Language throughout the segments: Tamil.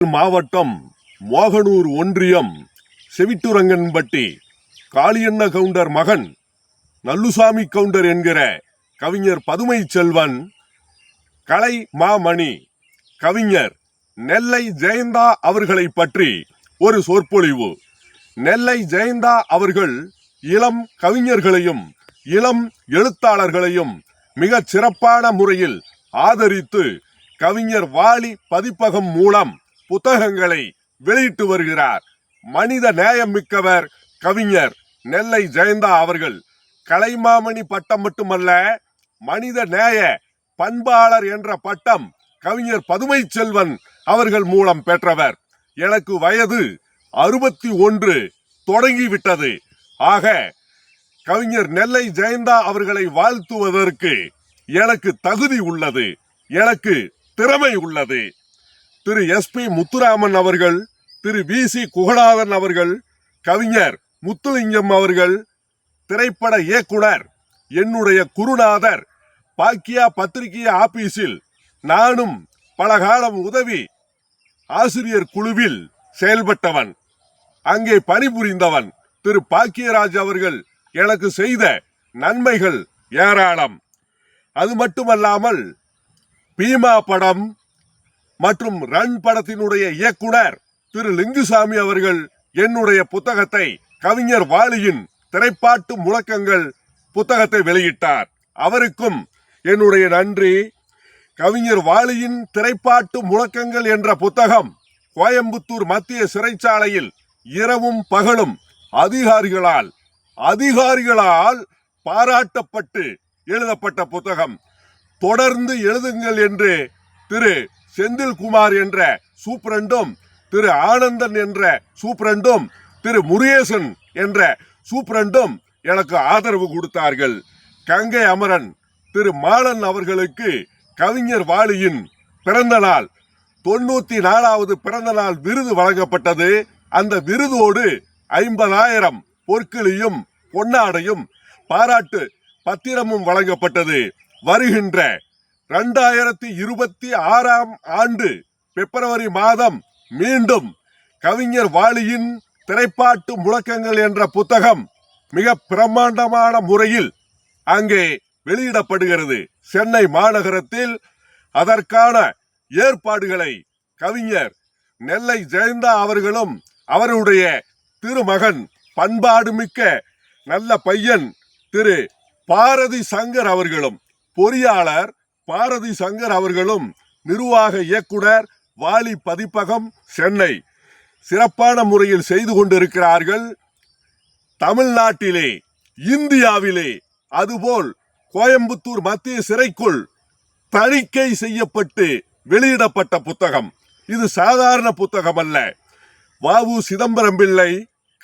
மாவட்டம் மோகனூர் ஒன்றியம் செவிட்டுரங்கன்பட்டி காளியண்ண கவுண்டர் மகன் நல்லுசாமி கவுண்டர் என்கிற கவிஞர் பதுமை செல்வன் கலை மாமணி கவிஞர் நெல்லை ஜெயந்தா அவர்களை பற்றி ஒரு சொற்பொழிவு. நெல்லை ஜெயந்தா அவர்கள் இளம் கவிஞர்களையும் இளம் எழுத்தாளர்களையும் மிக சிறப்பான முறையில் ஆதரித்து கவிஞர் வாலி பதிப்பகம் மூலம் புத்தகங்களை வெளியிட்டு வருகிறார். மனித நேயம் மிக்கவர் கவிஞர் நெல்லை ஜெயந்தா அவர்கள். கலைமாமணி பட்டம் மட்டுமல்ல, மனித நேய பண்பாளர் என்ற பட்டம் கவிஞர் பதுமை செல்வன் அவர்கள் மூலம் பெற்றவர். எனக்கு வயது 61 தொடங்கிவிட்டது. ஆக கவிஞர் நெல்லை ஜெயந்தா அவர்களை வாழ்த்துவதற்கு எனக்கு தகுதி உள்ளது, எனக்கு திறமை உள்ளது. திரு SP முத்துராமன் அவர்கள், திரு VC குகநாதன் அவர்கள், கவிஞர் முத்துலிங்கம் அவர்கள், திரைப்பட இயக்குனர் என்னுடைய குருநாதர், பாக்கியா பத்திரிகை ஆபீஸில் நானும் பல காலம் உதவி ஆசிரியர் குழுவில் செயல்பட்டவன், அங்கே பணிபுரிந்தவன் திரு பாக்கியராஜ் அவர்கள் எனக்கு செய்த நன்மைகள் ஏராளம். அது மட்டுமல்லாமல் பீமா படம் மற்றும் ரன் படத்தினுடைய இயக்குனர் திரு லிங்குசாமி அவர்கள் என்னுடைய புத்தகத்தை, கவிஞர் வாலியின் திரைப்பாட்டு முழக்கங்கள் புத்தகத்தை வெளியிட்டார். அவருக்கும் என்னுடைய நன்றி. கவிஞர் வாலியின் திரைப்பாட்டு முழக்கங்கள் என்ற புத்தகம் கோயம்புத்தூர் மத்திய சிறைச்சாலையில் இரவும் பகலும் அதிகாரிகளால் பாராட்டப்பட்டு எழுதப்பட்ட புத்தகம். தொடர்ந்து எழுதுங்கள் என்று திரு செந்தில்குமார் என்ற சூப்பரண்டும், திரு ஆனந்தன் என்ற சூப்பரண்டும், திரு முருகேசன் என்ற சூப்பரண்டும் எனக்கு ஆதரவு கொடுத்தார்கள். கங்கை அமரன் திரு மாலன் அவர்களுக்கு கவிஞர் வாலியின் பிறந்த நாள் 94வது பிறந்த நாள் விருது வழங்கப்பட்டது. அந்த விருதோடு 50,000 பொற்கிளியும் பொன்னாடையும் பாராட்டு பத்திரமும் வழங்கப்பட்டது. வருகின்ற 2026 ஆண்டு பிப்ரவரி மாதம் மீண்டும் கவிஞர் வாலியின் திரைப்பாட்டு முழக்கங்கள் என்ற புத்தகம் மிக பிரம்மாண்டமான முறையில் அங்கே வெளியிடப்படுகிறது. சென்னை மாநகரத்தில் அதற்கான ஏற்பாடுகளை கவிஞர் நெல்லை ஜெயந்தா அவர்களும் அவருடைய திருமகன் பண்பாடு மிக்க நல்ல பையன் திரு பாரதி சங்கர் அவர்களும், பொறியாளர் பாரதி சங்கர் அவர்களும், நிர்வாக இயக்குனர் வாலி பதிப்பகம் சென்னை சிறப்பான முறையில் செய்து கொண்டிருக்கிறார்கள். தமிழ்நாட்டிலே, இந்தியாவிலே, அதுபோல் கோயம்புத்தூர் மத்திய சிறைக்குள் தணிக்கை செய்யப்பட்டு வெளியிடப்பட்ட புத்தகம். இது சாதாரண புத்தகம் அல்ல. வ.உ. சிதம்பரம் பிள்ளை,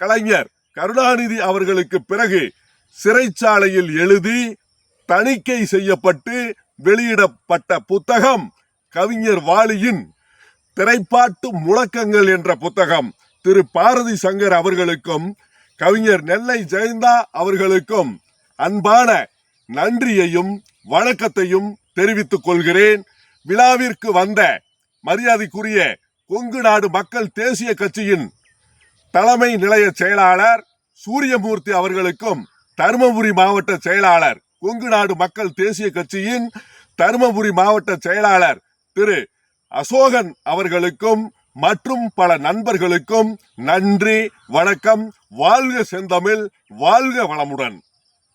கலைஞர் கருணாநிதி அவர்களுக்கு பிறகு சிறைச்சாலையில் எழுதி தணிக்கை செய்யப்பட்டு வெளியிடப்பட்ட புத்தகம் கவிஞர் வாலியின் திரைப்பாட்டு முழக்கங்கள் என்ற புத்தகம். திரு பாரதி சங்கர் அவர்களுக்கும் கவிஞர் நெல்லை ஜெயந்தா அவர்களுக்கும் அன்பான நன்றியையும் வணக்கத்தையும் தெரிவித்துக் கொள்கிறேன். விழாவிற்கு வந்த மரியாதைக்குரிய கொங்கு நாடு மக்கள் தேசிய கட்சியின் தலைமை நிலைய செயலாளர் சூரியமூர்த்தி அவர்களுக்கும், தருமபுரி மாவட்ட செயலாளர், கொங்கு நாடு மக்கள் தேசிய கட்சியின் தருமபுரி மாவட்ட செயலாளர் திரு அசோகன் அவர்களுக்கும் மற்றும் பல நண்பர்களுக்கும் நன்றி, வணக்கம். வாழ்க செந்தமிழ், வாழ்க வளமுடன்.